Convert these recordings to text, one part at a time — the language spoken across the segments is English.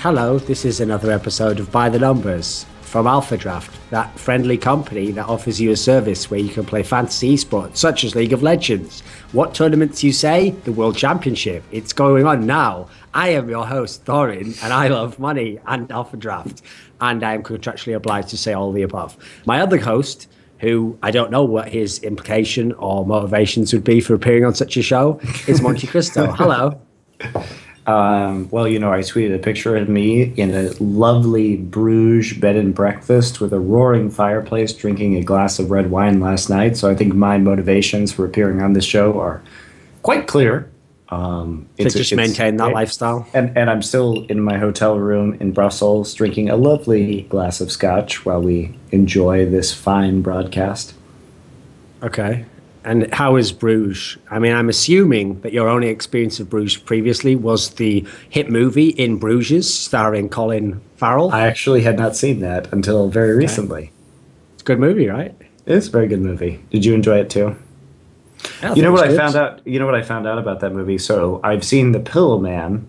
Hello, this is another episode of By the Numbers from Alphadraft, that friendly company that offers you a service where you can play fantasy esports such as League of Legends. What tournaments you say? The World Championship. It's going on now. I am your host, Thorin, and I love money and Alphadraft, and I am contractually obliged to say all the above. My other host, who I don't know what his implication or motivations would be for appearing on such a show, is MonteCristo. Hello. Well, you know, I tweeted a picture of me in a lovely Bruges bed and breakfast with a roaring fireplace drinking a glass of red wine last night. So I think my motivations for appearing on this show are quite clear. It's maintain that lifestyle. And I'm still in my hotel room in Brussels drinking a lovely glass of scotch while we enjoy this fine broadcast. Okay. And how is Bruges? I mean, I'm assuming that your only experience of Bruges previously was the hit movie In Bruges, starring Colin Farrell. I actually had not seen that until very recently. It's a good movie, right? It's a very good movie. Did you enjoy it too? Yeah, you know what I found out? You know what I found out about that movie? So I've seen The Pillow Man,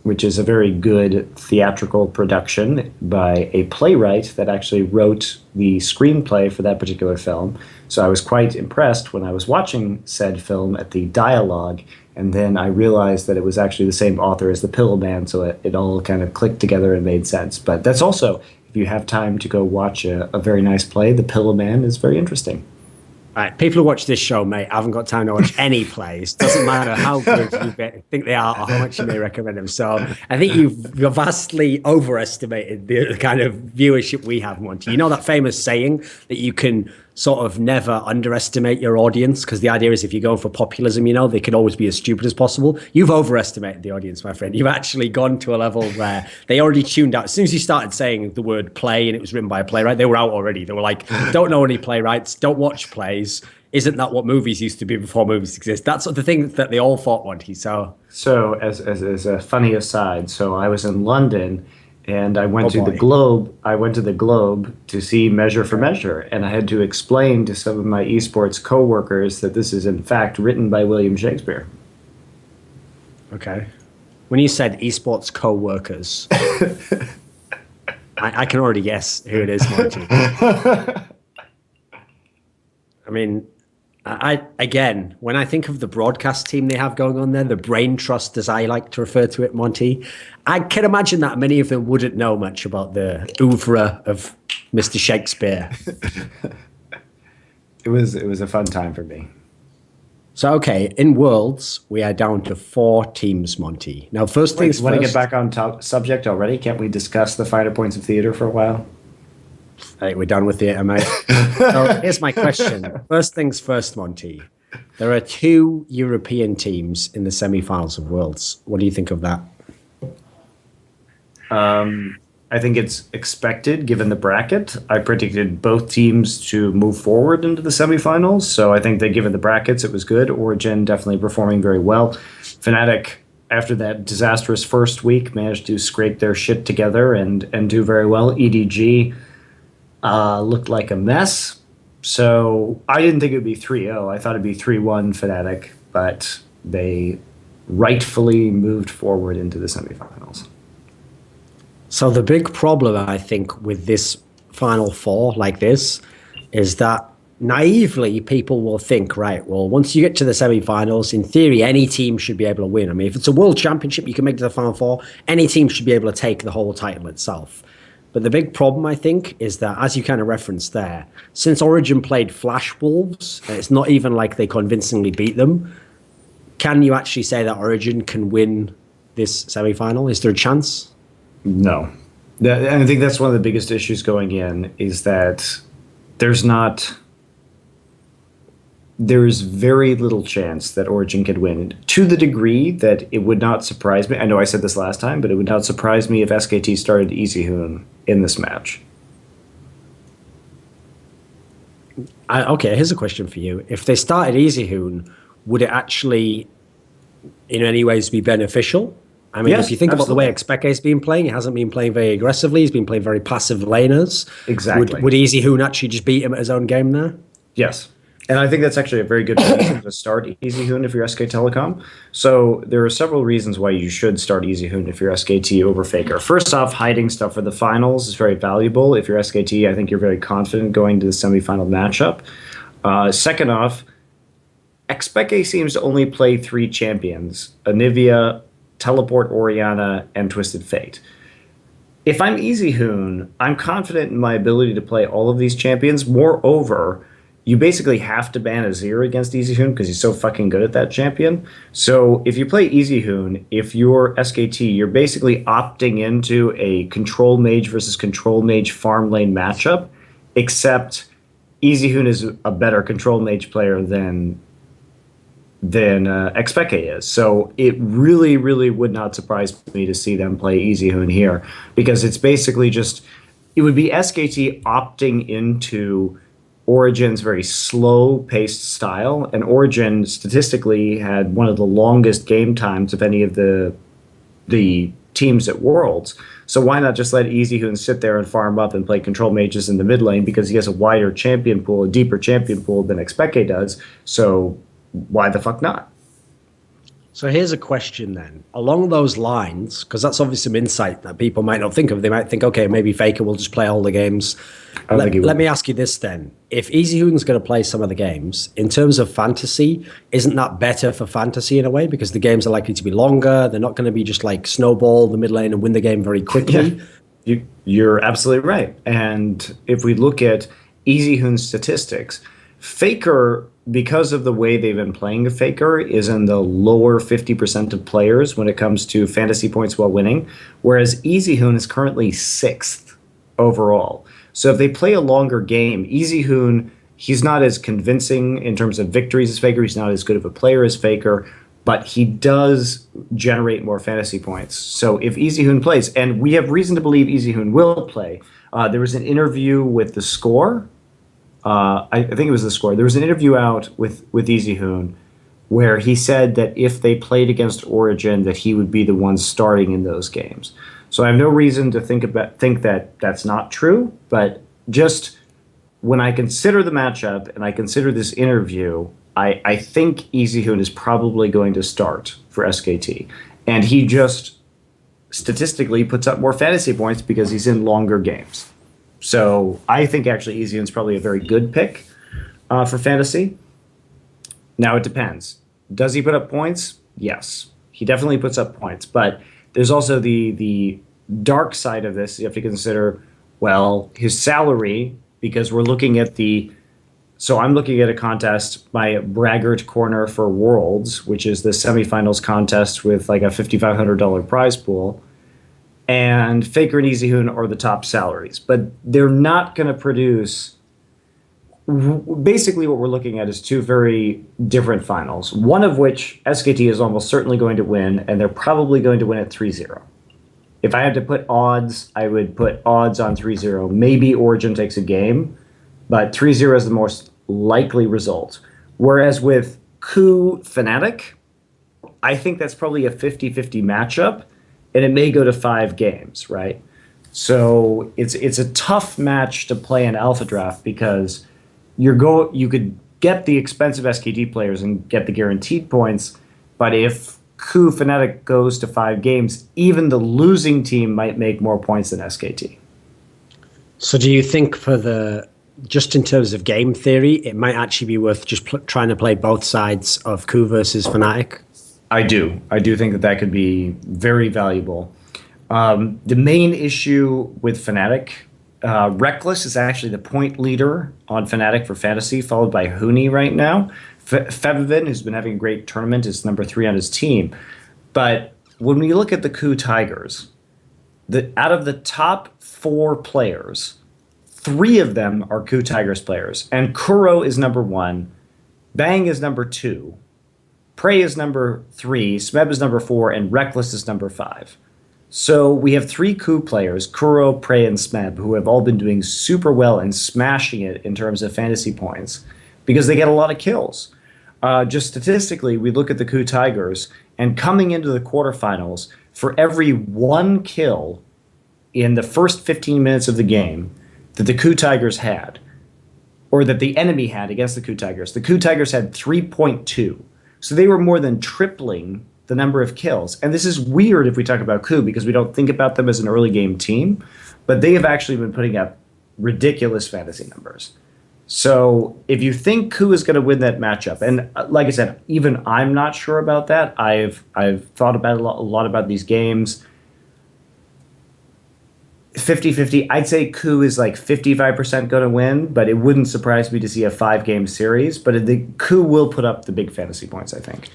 which is a very good theatrical production by a playwright that actually wrote the screenplay for that particular film. So I was quite impressed when I was watching said film at the dialogue, and then I realized that it was actually the same author as The Pillow Man, so it all kind of clicked together and made sense. But that's also, if you have time to go watch a very nice play, The Pillow Man is very interesting. All right, people who watch this show, mate, haven't got time to watch any plays. Doesn't matter how good you think they are or how much you may recommend them. So I think you've vastly overestimated the kind of viewership we have, Monty. You know that famous saying that you can sort of never underestimate your audience, because the idea is if you're going for populism, you know, they can always be as stupid as possible. You've overestimated the audience, my friend. You've actually gone to a level where they already tuned out. As soon as you started saying the word play and it was written by a playwright, they were out already. They were like, don't know any playwrights, don't watch plays. Isn't that what movies used to be before movies exist? That's the thing that they all thought, Monty. So as a funny aside, so I was in London and I went to the Globe. I went to the Globe to see Measure for Measure, and I had to explain to some of my esports coworkers that this is in fact written by William Shakespeare. Okay. When you said esports co-workers, I can already guess who it is, Monty. I mean, again, when I think of the broadcast team they have going on there, the brain trust, as I like to refer to it, Monty, I can imagine that many of them wouldn't know much about the oeuvre of Mr. Shakespeare. It was a fun time for me. So, okay, in Worlds, we are down to 4 teams, Monty. Now, first things first. Want to get back on subject already? Can't we discuss the finer points of theater for a while? Hey, we're done with theater, mate. So here's my question. First things first, Monty. There are 2 European teams in the semifinals of Worlds. What do you think of that? I think it's expected given the bracket. I predicted both teams to move forward into the semifinals, so I think that given the brackets, it was good. Origen definitely performing very well. Fnatic, after that disastrous first week, managed to scrape their shit together and do very well. EDG looked like a mess. So I didn't think it would be 3-0. I thought it'd be 3-1 Fnatic, but they rightfully moved forward into the semifinals. So the big problem, I think, with this Final Four like this is that naively people will think, right, well, once you get to the semifinals, in theory, any team should be able to win. I mean, if it's a world championship, you can make it to the Final Four, any team should be able to take the whole title itself. But the big problem, I think, is that, as you kind of referenced there, since Origen played Flash Wolves, it's not even like they convincingly beat them. Can you actually say that Origen can win this semifinal? Is there a chance? No. I think that's one of the biggest issues going in, is that there's very little chance that Origen could win, to the degree that it would not surprise me. I know I said this last time, but it would not surprise me if SKT started EasyHoon in this match. Okay, here's a question for you. If they started EasyHoon, would it actually in any ways be beneficial? I mean, yes, if you think absolutely. about the way XPEK's been playing, he hasn't been playing very aggressively. He's been playing very passive laners. Exactly. Would EasyHoon actually just beat him at his own game there? Yes. And I think that's actually a very good reason to start Easy Hoon if you're SK Telecom. So there are several reasons why you should start Easy Hoon if you're SKT over Faker. First off, hiding stuff for the finals is very valuable. If you're SKT, I think you're very confident going to the semifinal matchup. Second off, Expeke seems to only play 3 champions: Anivia, Teleport Oriana, and Twisted Fate. If I'm Easy Hoon, I'm confident in my ability to play all of these champions. Moreover, you basically have to ban Azir against Easy Hoon because he's so fucking good at that champion. So if you play Easy Hoon, if you're SKT, you're basically opting into a control mage versus control mage farm lane matchup, except Easy Hoon is a better control mage player than Expeke is. So it really, really would not surprise me to see them play Easy Hoon here, because it's basically just, it would be SKT opting into Origen's very slow-paced style, and Origen statistically had one of the longest game times of any of the teams at Worlds. So why not just let Easy Hoon sit there and farm up and play control mages in the mid lane, because he has a wider champion pool, a deeper champion pool than Expeke does. So why the fuck not? So here's a question then. Along those lines, because that's obviously some insight that people might not think of. They might think, okay, maybe Faker will just play all the games. Let me ask you this then. If Easy Hoon's going to play some of the games, in terms of fantasy, isn't that better for fantasy in a way? Because the games are likely to be longer. They're not going to be just like snowball the mid lane and win the game very quickly. Yeah, you're absolutely right. And if we look at Easy Hoon's statistics, Faker, because of the way they've been playing Faker, is in the lower 50% of players when it comes to fantasy points while winning, whereas Easy Hoon is currently 6th overall. So if they play a longer game, Easy Hoon, he's not as convincing in terms of victories as Faker. He's not as good of a player as Faker, but he does generate more fantasy points. So if Easy Hoon plays, and we have reason to believe Easy Hoon will play, there was an interview with The Score. I think it was The Score. There was an interview out with Easy Hoon where he said that if they played against Origen, that he would be the one starting in those games. So I have no reason to think that that's not true, but just when I consider the matchup and I consider this interview, I think Easy Hoon is probably going to start for SKT. And he just statistically puts up more fantasy points because he's in longer games. So I think actually Easy Hoon's probably a very good pick for fantasy. Now it depends. Does he put up points? Yes, he definitely puts up points. But there's also the dark side of this. You have to consider, well, his salary, because we're looking at so I'm looking at a contest, my Braggart Corner for Worlds, which is the semifinals contest with like a $5,500 prize pool. And Faker and Easy Hoon are the top salaries, but they're not going to produce. Basically, what we're looking at is 2 very different finals, one of which SKT is almost certainly going to win, and they're probably going to win at 3-0. If I had to put odds, I would put odds on 3-0. Maybe Origen takes a game, but 3-0 is the most likely result. Whereas with Coup Fnatic, I think that's probably a 50-50 matchup, and it may go to 5 games, right? So it's a tough match to play in Alphadraft because you could get the expensive SKT players and get the guaranteed points, but if Coup Fnatic goes to 5 games, even the losing team might make more points than SKT. So do you think just in terms of game theory, it might actually be worth just trying to play both sides of Coup versus Fnatic? I do. I do think that could be very valuable. The main issue with Fnatic, Reckless is actually the point leader on Fnatic for fantasy, followed by Huni right now. Fevivin, who's been having a great tournament, is number 3 on his team. But when we look at the Coup Tigers, out of the top 4 players, 3 of them are Coup Tigers players. And Kuro is number 1, Bang is number 2, Prey is number 3, Smeb is number 4, and Reckless is number 5. So we have 3 Coup players, Kuro, Prey, and Smeb, who have all been doing super well and smashing it in terms of fantasy points because they get a lot of kills. Just statistically, we look at the Coup Tigers, and coming into the quarterfinals, for every 1 kill in the first 15 minutes of the game that the Coup Tigers had, or that the enemy had against the Coup Tigers. The Coup Tigers had 3.2. So they were more than tripling the number of kills. And this is weird if we talk about Coup because we don't think about them as an early game team, but they have actually been putting up ridiculous fantasy numbers. So if you think Coup is going to win that matchup, and like I said, even I'm not sure about that. I've thought about a lot about these games. 50-50. I'd say Coup is like 55% going to win, but it wouldn't surprise me to see a 5-game series. But the Coup will put up the big fantasy points, I think.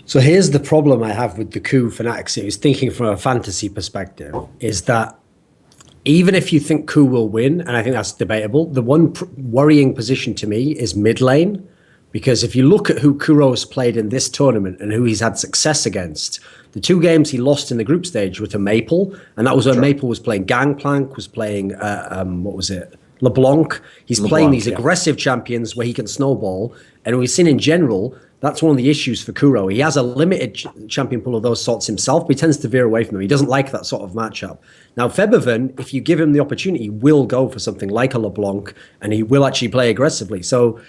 So here's the problem I have with the Coup Fnatic series, thinking from a fantasy perspective, is that even if you think Coup will win, and I think that's debatable, the one worrying position to me is mid lane. Because if you look at who Kuro has played in this tournament and who he's had success against, the 2 games he lost in the group stage were to Maple, and that was when Maple was playing Gangplank, was playing, what was it? LeBlanc. He's playing these aggressive champions where he can snowball. And we've seen in general, that's one of the issues for Kuro. He has a limited champion pool of those sorts himself, but he tends to veer away from them. He doesn't like that sort of matchup. Now, Febiven, if you give him the opportunity, will go for something like a LeBlanc, and he will actually play aggressively. So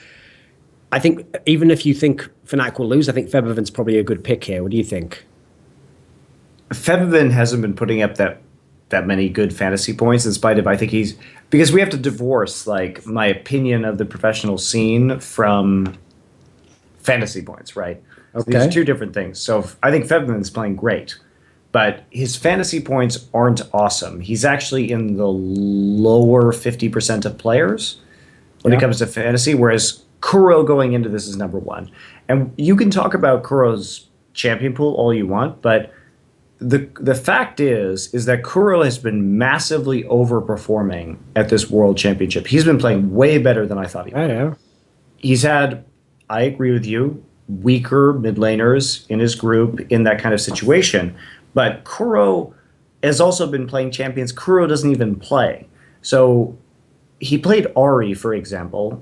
I think even if you think Fnatic will lose, I think Febiven's probably a good pick here. What do you think? Febiven hasn't been putting up that many good fantasy points, in spite of, I think he's, because we have to divorce like my opinion of the professional scene from fantasy points, right? Okay. So these are 2 different things. So I think Febiven's playing great, but his fantasy points aren't awesome. He's actually in the lower 50% of players when it comes to fantasy, whereas Kuro going into this is number 1. And you can talk about Kuro's champion pool all you want, but the fact is that Kuro has been massively overperforming at this World Championship. He's been playing way better than I thought he would. Yeah. He's had, I agree with you, weaker mid laners in his group in that kind of situation. But Kuro has also been playing champions Kuro doesn't even play. So he played Ahri, for example,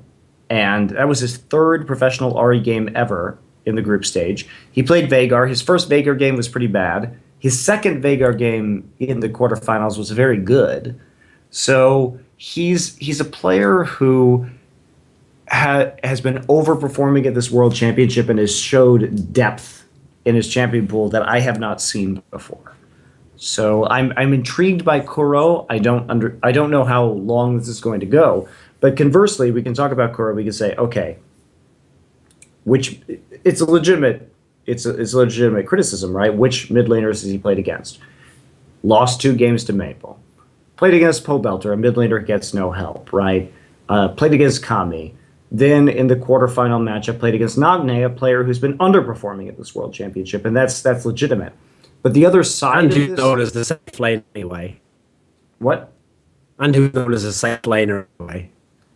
and that was his 3rd professional Ahri game ever in the group stage. He played Veigar. His first Veigar game was pretty bad. His second Veigar game in the quarterfinals was very good. So he's a player who has been overperforming at this World Championship and has showed depth in his champion pool that I have not seen before. So I'm intrigued by Kuro. I don't know how long this is going to go. But conversely, we can talk about Kuro. We can say, okay, which it's a legitimate criticism, right? Which mid laners has he played against? Lost 2 games to Maple. Played against Pobelter, a mid laner gets no help, right? Played against Kami. Then in the quarterfinal matchup, played against Nagne, a player who's been underperforming at this World Championship, and that's legitimate. But the other side and of who's this, known as the safe lane anyway. What? And who's known as a safe laner anyway.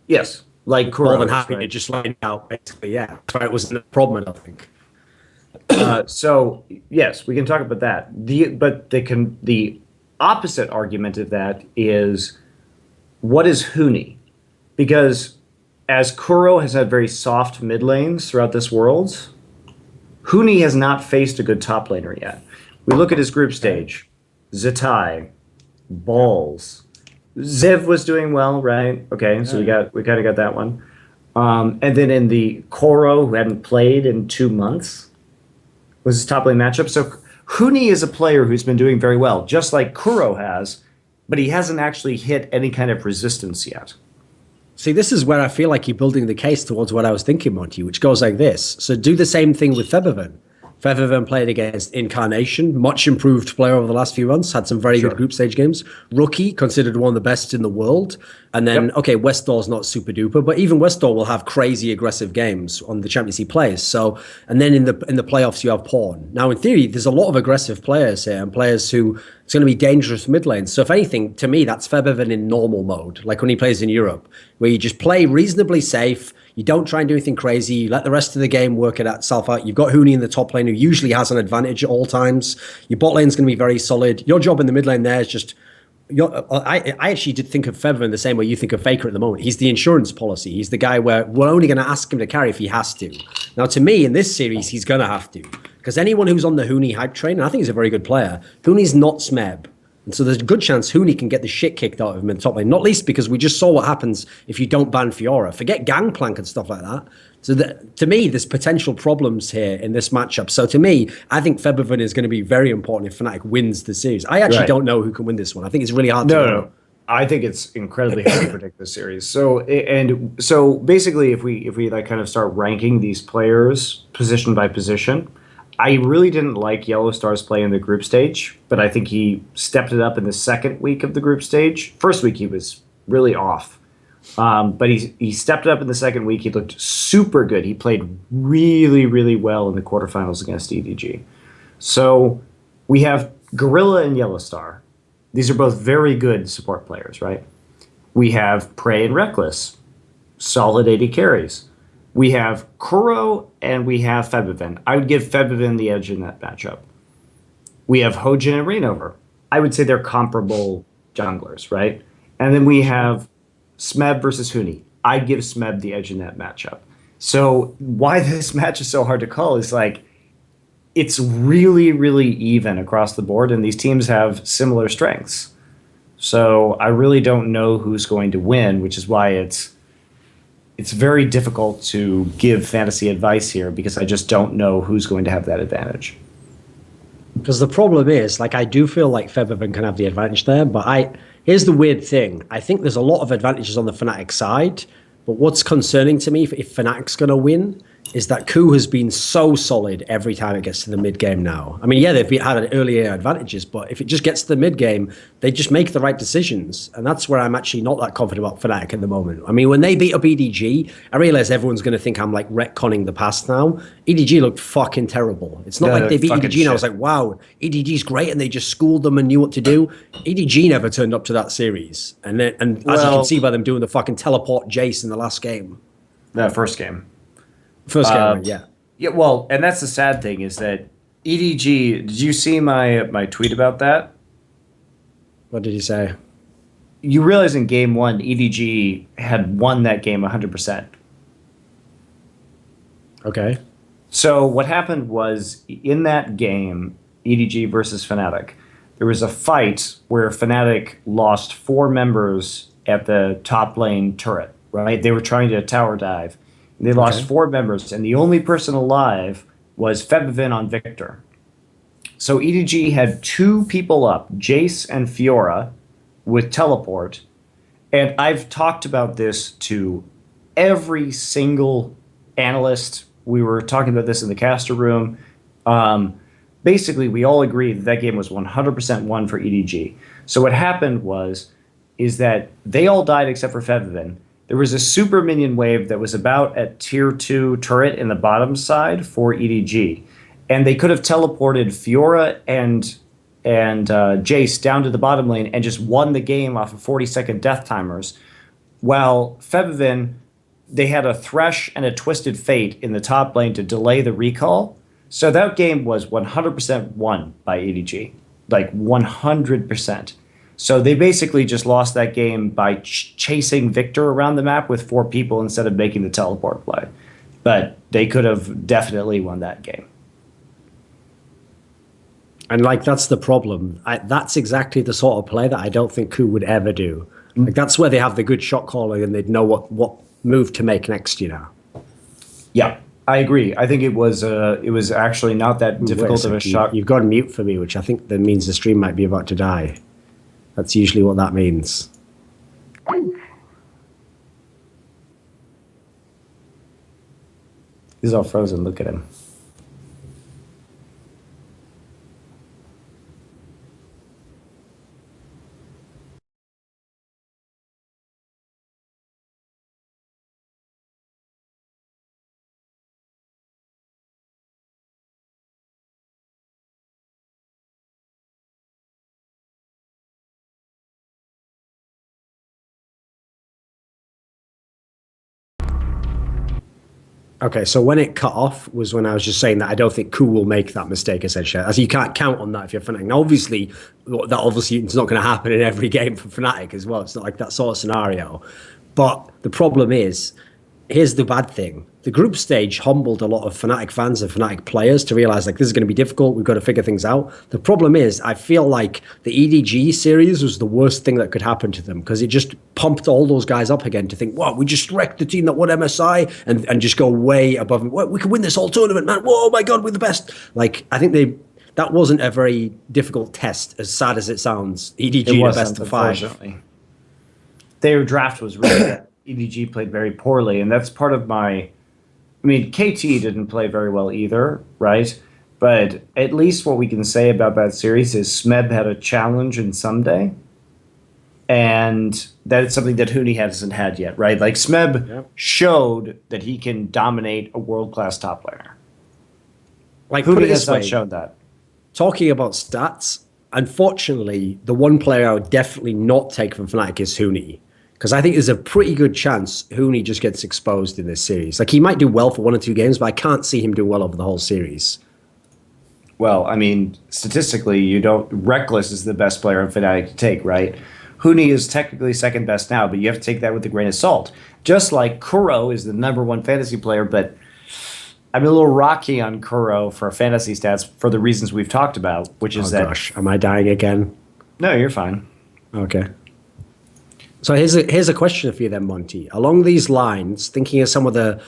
Yes, like Kuro. More than happy to just line out, basically, yeah. That's why it wasn't a problem, I think. So yes, we can talk about that. The opposite argument of that is, what is Huni? Because as Kuro has had very soft mid lanes throughout this world, Huni has not faced a good top laner yet. We look at his group stage: Zatai, Balls, Ziv was doing well, right? Okay, so we kind of got that one. And then in the Koro, who hadn't played in 2 months, was his top lane matchup. So Huni is a player who's been doing very well, just like Kuro has, but he hasn't actually hit any kind of resistance yet. See, this is where I feel like you're building the case towards what I was thinking, Monty, which goes like this. So do the same thing with Febiven. Febiven played against Incarnation, much improved player over the last few months, had some very good group stage games. Rookie, considered one of the best in the world. And then, okay, Westdoor's not super duper, but even Westdoor will have crazy aggressive games on the Champions League players. So, and then in the playoffs, you have Pawn. Now, in theory, there's a lot of aggressive players here and players who it's going to be dangerous mid lane. So if anything, to me, that's Febiven in normal mode, like when he plays in Europe, where you just play reasonably safe. You don't try and do anything crazy. You let the rest of the game work itself out. You've got Huni in the top lane, who usually has an advantage at all times. Your bot lane's going to be very solid. Your job in the mid lane there is just... I actually did think of Febiven the same way you think of Faker at the moment. He's the insurance policy. He's the guy where we're only going to ask him to carry if he has to. Now, to me, in this series, he's going to have to. Because anyone who's on the Huni hype train, and I think he's a very good player, Huni's not Smeb. And so there's a good chance Huni can get the shit kicked out of him in the top lane, not least because we just saw what happens if you don't ban Fiora. Forget Gangplank and stuff like that. So to me, there's potential problems here in this matchup. So to me, I think Febiven is going to be very important if Fnatic wins the series. I actually don't know who can win this one. I think it's really hard to know. No. I think it's incredibly hard to predict this series. So basically, if we like kind of start ranking these players position by position, I really didn't like Yellowstar's play in the group stage, but I think he stepped it up in the second week of the group stage. First week he was really off, but he stepped it up in the second week. He looked super good. He played really, really well in the quarterfinals against EDG. So we have Gorilla and Yellowstar. These are both very good support players, right? We have Prey and Reckless, solid AD carries. We have Kuro and we have Febiven. I would give Febiven the edge in that matchup. We have Hojin and Rainover. I would say they're comparable junglers, right? And then we have Smeb versus Huni. I'd give Smeb the edge in that matchup. So why this match is so hard to call is like, it's really, really even across the board, and these teams have similar strengths. So I really don't know who's going to win, which is why it's very difficult to give fantasy advice here because I just don't know who's going to have that advantage. Because the problem is, like, I do feel like Febiven can have the advantage there, but here's the weird thing. I think there's a lot of advantages on the Fnatic side, but what's concerning to me if Fnatic's going to win is that Ku has been so solid every time it gets to the mid-game now. I mean, yeah, they've had earlier advantages, but if it just gets to the mid-game, they just make the right decisions. And that's where I'm actually not that confident about Fnatic at the moment. I mean, when they beat up EDG, I realize everyone's going to think I'm like retconning the past now. EDG looked fucking terrible. It's not like they beat EDG and I was like, wow, EDG's great, and they just schooled them and knew what to do. EDG never turned up to that series. And as you can see by them doing the fucking teleport Jace in the last game. That first game. First game, yeah. Yeah, well, and that's the sad thing is that EDG, did you see my tweet about that? What did he say? You realize in game one, EDG had won that game 100%. Okay. So what happened was in that game, EDG versus Fnatic, there was a fight where Fnatic lost 4 members at the top lane turret, right? They were trying to tower dive. They lost 4 members, and the only person alive was Febiven on Victor. So EDG had 2 people up, Jace and Fiora, with teleport. And I've talked about this to every single analyst. We were talking about this in the caster room. Basically, we all agreed that that game was 100% won for EDG. So what happened is that they all died except for Febiven. There was a super minion wave that was about at tier 2 turret in the bottom side for EDG. And they could have teleported Fiora and Jace down to the bottom lane and just won the game off of 40-second death timers. While Febiven, they had a Thresh and a Twisted Fate in the top lane to delay the recall. So that game was 100% won by EDG. Like 100%. So they basically just lost that game by chasing Victor around the map with 4 people instead of making the teleport play. But they could have definitely won that game. And like, that's the problem. That's exactly the sort of play that I don't think Ku would ever do. Like, that's where they have the good shot calling and they'd know what move to make next, you know. Yeah, I agree. I think it was actually not that difficult of a shot. You've got mute for me, which I think that means the stream might be about to die. That's usually what that means. He's all frozen. Look at him. Okay, so when it cut off was when I was just saying that I don't think Ku will make that mistake, essentially. As you can't count on that if you're Fnatic. Now, obviously, it's not going to happen in every game for Fnatic as well. It's not like that sort of scenario. But the problem is, here's the bad thing. The group stage humbled a lot of Fnatic fans and Fnatic players to realize like this is going to be difficult. We've got to figure things out. The problem is, I feel like the EDG series was the worst thing that could happen to them because it just pumped all those guys up again to think, wow, we just wrecked the team that won MSI and just go way above. Well, we can win this whole tournament, man. Whoa, my God, we're the best. Like, I think that wasn't a very difficult test, as sad as it sounds. EDG, the best of 5. Their draft was really good. EDG played very poorly, and that's part of my... I mean, KT didn't play very well either, right? But at least what we can say about that series is Smeb had a challenge in Someday, and that is something that Huni hasn't had yet, right? Like, Smeb showed that he can dominate a world-class top laner. Like, Huni has not shown that. Talking about stats, unfortunately, the one player I would definitely not take from Fnatic is Huni. Because I think there's a pretty good chance Huni just gets exposed in this series. Like, he might do well for 1 or 2 games, but I can't see him doing well over the whole series. Well, I mean, statistically, Reckless is the best player in Fnatic to take, right? Huni is technically second best now, but you have to take that with a grain of salt. Just like Kuro is the #1 fantasy player, but I'm a little rocky on Kuro for fantasy stats for the reasons we've talked about, which is that... Gosh, am I dying again? No, you're fine. Okay. So here's a question for you then, Monty. Along these lines, thinking of some of the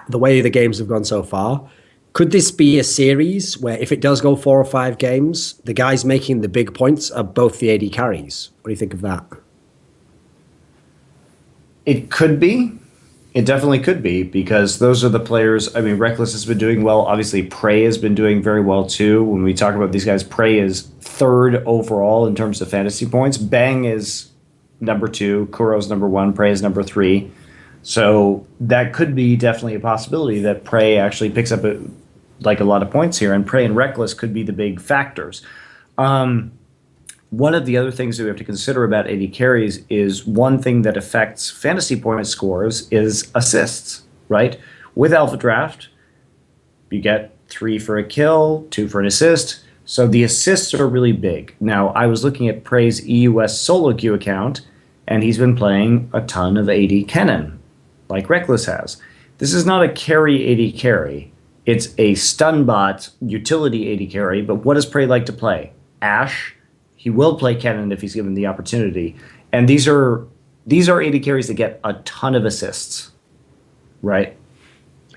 way the games have gone so far, could this be a series where if it does go 4 or 5 games, the guys making the big points are both the AD carries? What do you think of that? It could be. It definitely could be, because those are the players. I mean, Reckless has been doing well. Obviously, Prey has been doing very well, too. When we talk about these guys, Prey is 3rd overall in terms of fantasy points. Bang is #2, Kuro's #1, Prey is #3. So that could be definitely a possibility that Prey actually picks up a lot of points here, and Prey and Reckless could be the big factors. One of the other things that we have to consider about AD carries is one thing that affects fantasy point scores is assists, right? With Alphadraft, you get 3 for a kill, 2 for an assist. So the assists are really big. Now, I was looking at Prey's EUS solo queue account, and he's been playing a ton of AD Kennen, like Reckless has. This is not a carry AD carry. It's a stun bot utility AD carry, but what does Prey like to play? Ashe. He will play Kennen if he's given the opportunity. And these are AD carries that get a ton of assists, right?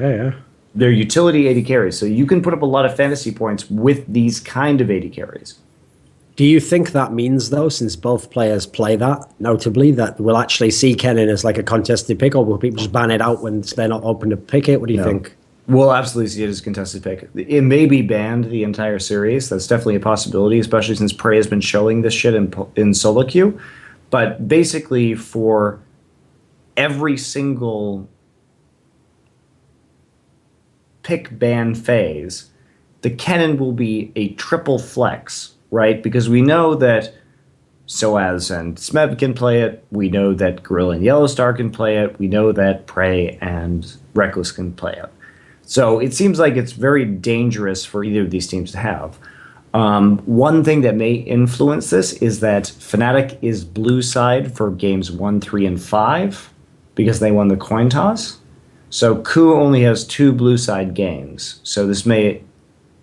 Yeah. They're utility AD carries, so you can put up a lot of fantasy points with these kind of AD carries. Do you think that means, though, since both players play that, notably, that we'll actually see Kennen as like a contested pick, or will people just ban it out when they're not open to pick it? What do you think? We'll absolutely see it as a contested pick. It may be banned the entire series. That's definitely a possibility, especially since Prey has been showing this shit in solo queue. But basically, for every single pick ban phase, the Kennen will be a triple flex, right? Because we know that Soaz and Smeb can play it. We know that Gorilla and Yellowstar can play it. We know that Prey and Reckless can play it. So it seems like it's very dangerous for either of these teams to have. One thing that may influence this is that Fnatic is blue side for games 1, 3, and 5 because they won the coin toss. So KU only has 2 blue side games. So this may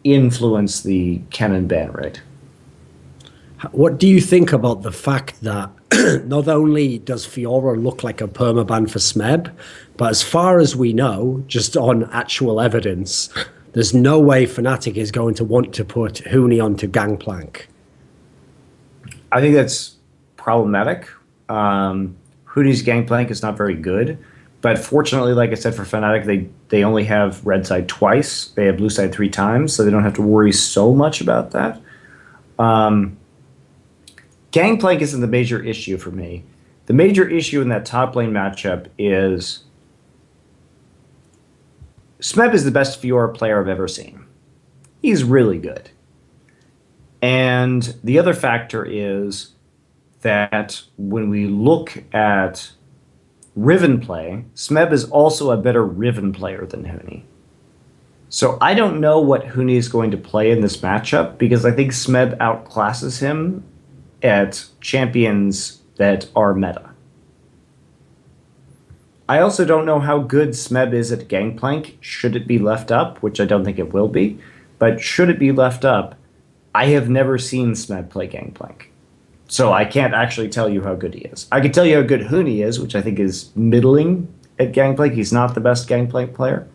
influence the Kennen ban rate. What do you think about the fact that not only does Fiora look like a permaban for Smeb, but as far as we know, just on actual evidence, there's no way Fnatic is going to want to put Huni onto Gangplank? I think that's problematic. Huni's Gangplank is not very good, but fortunately, like I said, for Fnatic, they only have red side twice. They have blue side 3 times, so they don't have to worry so much about that. Gangplank isn't the major issue for me. The major issue in that top lane matchup is Smeb is the best Fiora player I've ever seen. He's really good. And the other factor is that when we look at Riven play, Smeb is also a better Riven player than Huni. So I don't know what Huni is going to play in this matchup because I think Smeb outclasses him at champions that are meta. I also don't know how good Smeb is at Gangplank. Should it be left up, which I don't think it will be, but should it be left up, I have never seen Smeb play Gangplank. So I can't actually tell you how good he is. I can tell you how good Huni is, which I think is middling at Gangplank. He's not the best Gangplank player.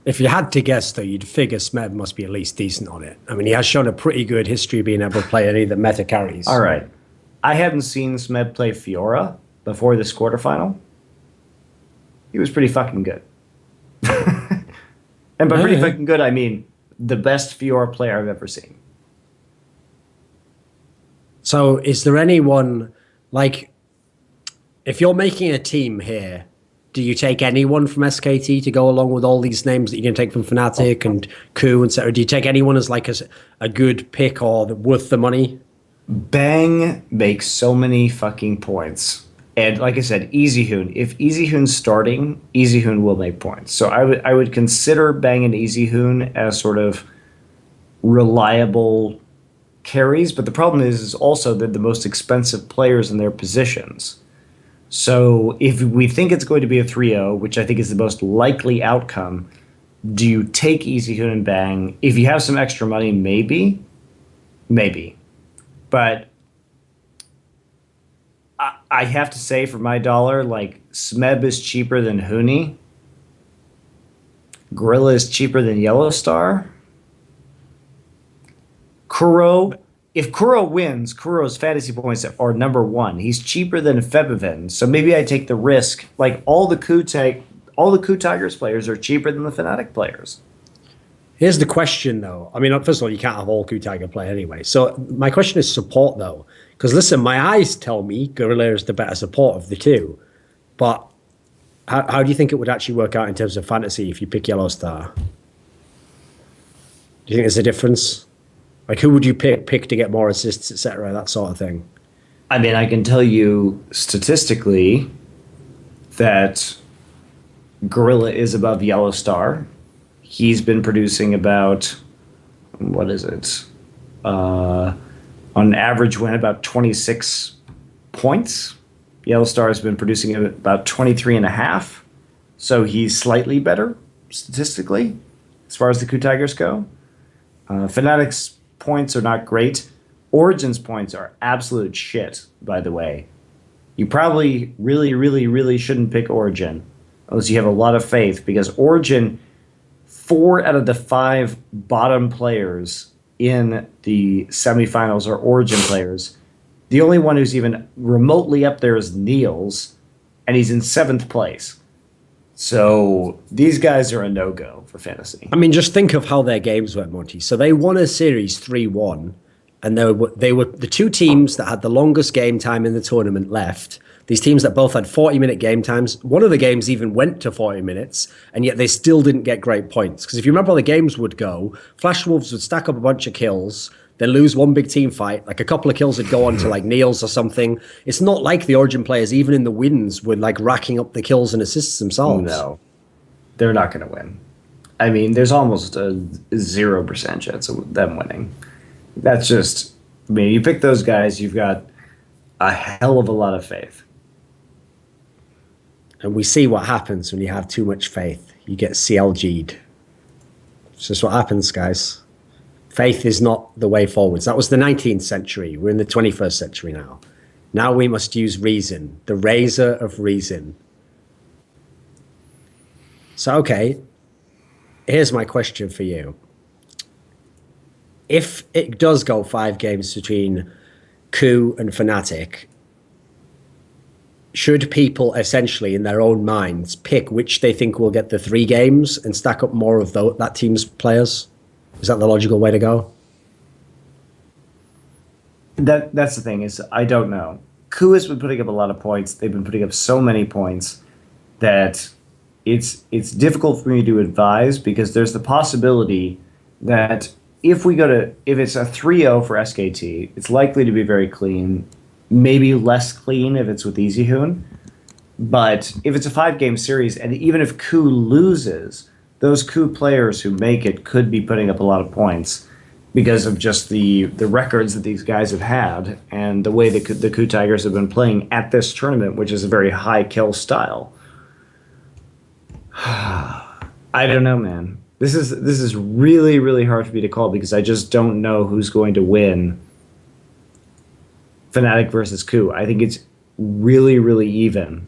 If you had to guess, though, you'd figure Smeb must be at least decent on it. I mean, he has shown a pretty good history of being able to play any of the meta carries. All right. I hadn't seen Smeb play Fiora before this quarterfinal. He was pretty fucking good. And by pretty fucking good, I mean the best Fiora player I've ever seen. So is there anyone, like, if you're making a team here, do you take anyone from SKT to go along with all these names that you can take from Fnatic and Coup, and so? Do you take anyone as like a good pick or worth the money? Bang makes so many fucking points. And like I said, EasyHoon. If EasyHoon's starting, EasyHoon will make points. So I would consider Bang and EasyHoon as sort of reliable carries. But the problem is also they're the most expensive players in their positions. So if we think it's going to be a 3-0, which I think is the most likely outcome, do you take EasyHoon and Bang? If you have some extra money, maybe. Maybe. But I have to say, for my dollar, like, Smeb is cheaper than Huni. Gorilla is cheaper than Yellowstar. Kuro, if Kuro wins, Kuro's fantasy points are number 1. He's cheaper than Febivin, so maybe I take the risk. Like, all the Coup Tigers players are cheaper than the Fnatic players. Here's the question, though. I mean, first of all, you can't have all Coup Tiger play anyway. So my question is support, though. Because listen, my eyes tell me Gorilla is the better support of the two. But how do you think it would actually work out in terms of fantasy if you pick Yellowstar? Do you think there's a difference? Like, who would you pick to get more assists, etc., that sort of thing? I mean, I can tell you statistically that Gorilla is above Yellowstar. He's been producing about, what is it? On average, win about 26 points. Yellowstar has been producing about 23.5. So he's slightly better statistically as far as the Coup Tigers go. Fnatic's points are not great. Origen's points are absolute shit, by the way. You probably really, really, really shouldn't pick Origen unless you have a lot of faith, because Origen, 4 out of the 5 bottom players in the semifinals are Origen players. The only one who's even remotely up there is Niels, and he's in 7th place. So these guys are a no-go for fantasy. I mean, just think of how their games went, Monty. So they won a series 3-1, and they were the two teams that had the longest game time in the tournament left. These teams that both had 40-minute game times. One of the games even went to 40 minutes, and yet they still didn't get great points. Because if you remember how the games would go, Flash Wolves would stack up a bunch of kills, then lose one big team fight. Like, a couple of kills would go on to like Niels or something. It's not like the Origen players, even in the wins, were like racking up the kills and assists themselves. No, they're not going to win. I mean, there's almost a 0% chance of them winning. That's just, I mean, you pick those guys, you've got a hell of a lot of faith. And we see what happens when you have too much faith. You get CLG'd. It's just what happens, guys. Faith is not the way forwards. That was the 19th century. We're in the 21st century now. Now we must use reason, the razor of reason. So, okay, here's my question for you. If it does go 5 games between Coup and Fnatic, should people essentially in their own minds pick which they think will get the 3 games and stack up more of that team's players? Is that the logical way to go? That's the thing, is I don't know. Coup has been putting up a lot of points. They've been putting up so many points that it's difficult for me to advise, because there's the possibility that if it's a 3-0 for SKT, it's likely to be very clean. Maybe less clean if it's with EasyHoon. But if it's a 5-game series, and even if Coup loses, those Coup players who make it could be putting up a lot of points. because of just the records that these guys have had and the way the Coup Tigers have been playing at this tournament, which is a very high kill style. I don't know, man. This is really, really hard for me to call because I just don't know who's going to win Fnatic versus Coup. I think it's really, really even.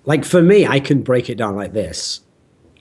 Like for me, I can break it down like this.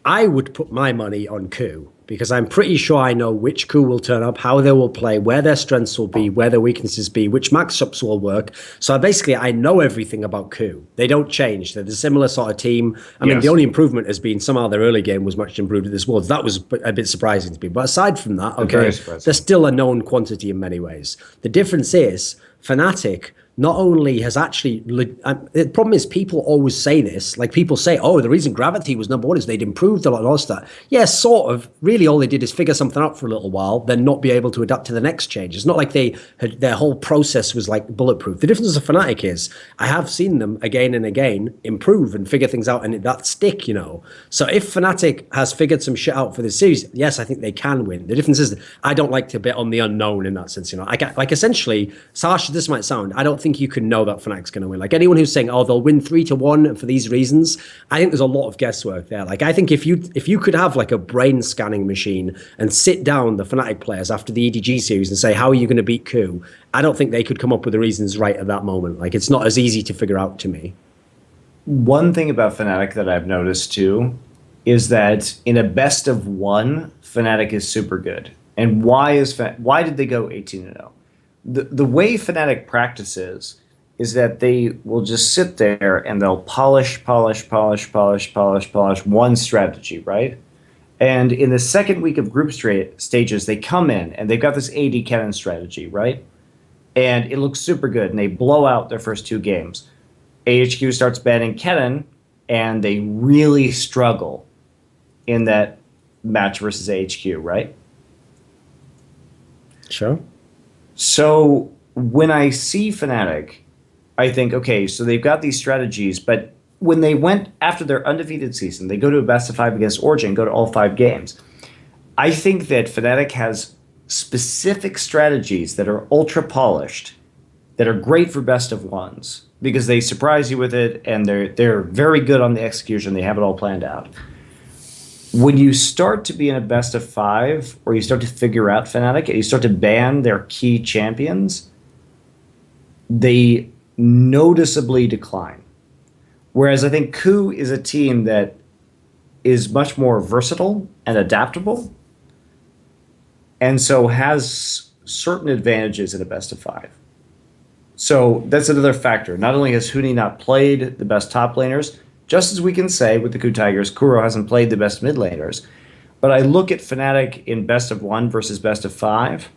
I would put my money on Coup because I'm pretty sure I know which Coup will turn up, how they will play, where their strengths will be, where their weaknesses be, which matchups will work. So basically, I know everything about Coup. They don't change. They're the similar sort of team. I mean, the only improvement has been somehow their early game was much improved at this Worlds. That was a bit surprising to me. But aside from that, okay, they're still a known quantity in many ways. The difference is Fnatic not only has actually, the problem is people always say this, like people say, oh, the reason Gravity was number one is they'd improved a lot and all that. Yeah, sort of. Really, all they did is figure something out for a little while, then not be able to adapt to the next change. It's not like their whole process was like bulletproof. The difference with Fnatic is I have seen them again and again improve and figure things out and that stick, you know. So if Fnatic has figured some shit out for this series, yes, I think they can win. The difference is I don't like to bet on the unknown in that sense, you know. Like essentially, harsh as this might sound, I don't think you can know that Fnatic's going to win. Like anyone who's saying, oh, they'll win 3-1 for these reasons, I think there's a lot of guesswork there. Like I think if you could have like a brain scanning machine and sit down the Fnatic players after the EDG series and say, how are you going to beat Coup? I don't think they could come up with the reasons right at that moment. Like it's not as easy to figure out to me. One thing about Fnatic that I've noticed too is that in a best of one, Fnatic is super good. And why did they go 18-0? The way Fnatic practices is that they will just sit there and they'll polish one strategy, right? And in the second week of group stages, they come in and they've got this AD cannon strategy, right? And it looks super good, and they blow out their first two games. AHQ starts banning Kennen, and they really struggle in that match versus AHQ, right? Sure. So when I see Fnatic, I think, okay, so they've got these strategies, but when they went after their undefeated season, they go to a best of 5 against Origen, go to all 5 games. I think that Fnatic has specific strategies that are ultra polished, that are great for best of ones, because they surprise you with it, and they're very good on the execution. They have it all planned out. When you start to be in a best of 5, or you start to figure out Fnatic, and you start to ban their key champions, they noticeably decline. Whereas I think Coup is a team that is much more versatile and adaptable, and so has certain advantages in a best of 5. So that's another factor. Not only has Huni not played the best top laners, just as we can say with the Coup Tigers, Kuro hasn't played the best mid laners. But I look at Fnatic in best of 1 versus best of 5.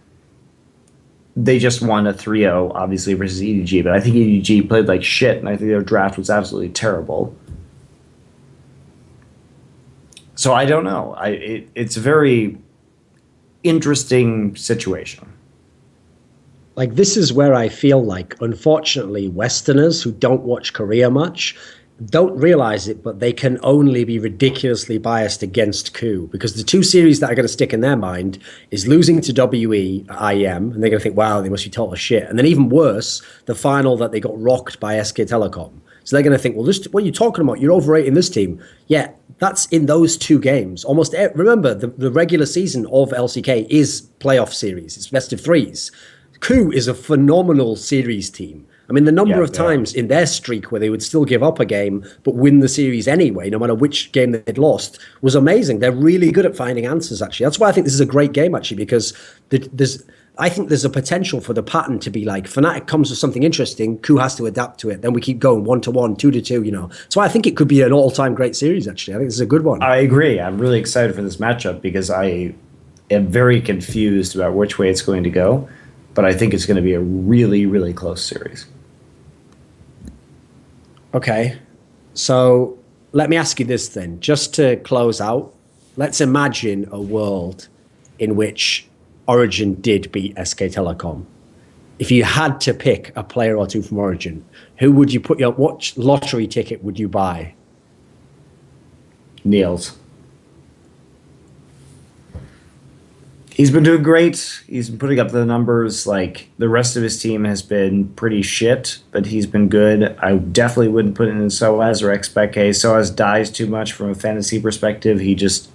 They just won a 3-0, obviously, versus EDG. But I think EDG played like shit, and I think their draft was absolutely terrible. So I don't know. It's a very interesting situation. Like this is where I feel like, unfortunately, Westerners who don't watch Korea much don't realize it, but they can only be ridiculously biased against Coup, because the two series that are going to stick in their mind is losing to WE at IEM, and they're going to think, wow, they must be total shit. And then even worse, the final that they got rocked by SK Telecom. So they're going to think, well, this, what are you talking about? You're overrating this team. Yeah, that's in those 2 games. Almost, remember, the regular season of LCK is playoff series. It's best of 3s. Coup is a phenomenal series team. I mean, the number of times in their streak where they would still give up a game but win the series anyway, no matter which game they'd lost, was amazing. They're really good at finding answers, actually. That's why I think this is a great game, actually, because I think there's a potential for the pattern to be like, Fnatic comes with something interesting, Coup has to adapt to it, then we keep going 1-1, 2-2, you know. So I think it could be an all-time great series, actually. I think this is a good one. I agree. I'm really excited for this matchup because I am very confused about which way it's going to go, but I think it's going to be a really, really close series. Okay, so let me ask you this then, just to close out. Let's imagine a world in which Origen did beat SK Telecom. If you had to pick a player or 2 from Origen, who would you put what lottery ticket would you buy? Niels. He's been doing great. He's been putting up the numbers. Like the rest of his team has been pretty shit, but he's been good. I definitely wouldn't put in Soaz or XPK. Soaz dies too much from a fantasy perspective. He just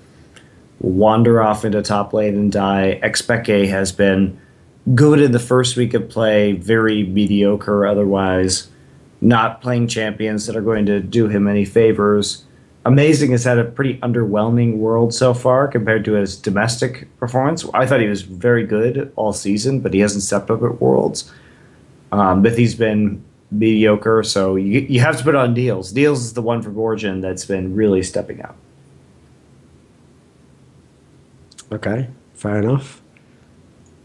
will wander off into top lane and die. XPK has been good in the first week of play, very mediocre otherwise. Not playing champions that are going to do him any favors. Amazing has had a pretty underwhelming world so far compared to his domestic performance. I thought he was very good all season, but he hasn't stepped up at Worlds. Mythy's been mediocre, so you have to put on Deals. Deals is the one from Origen that's been really stepping up. Okay, fair enough.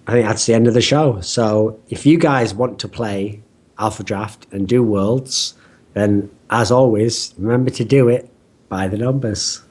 I think that's the end of the show. So if you guys want to play Alphadraft and do Worlds, then as always, remember to do it by the numbers.